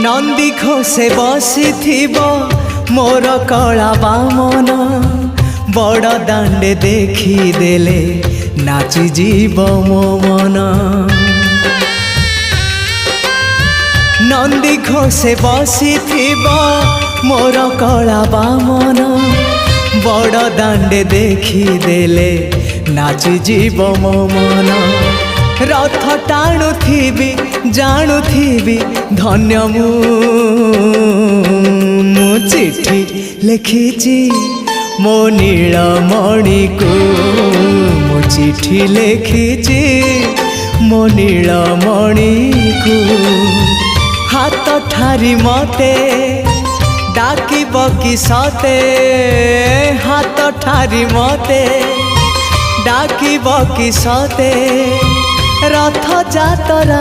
नंदी घोषे बसी मोर कला बामन बड़ दांडे देखी देले नाची जीव मो मन। नंदी घोषे बसी मोर कला बामन बड़ दांडे देखी देले नाची जीव मो मन। रथ टाणुथिबी जाणुथिबी धन्य मु चिट्ठी लिखिची मो नीलमणि को मु चिट्ठी लिखिची मो नीलमणि को। हाथ ठारी मते डाकिब कि सते हाथ ठारी मते डाकिब कि सते रथ जातरा।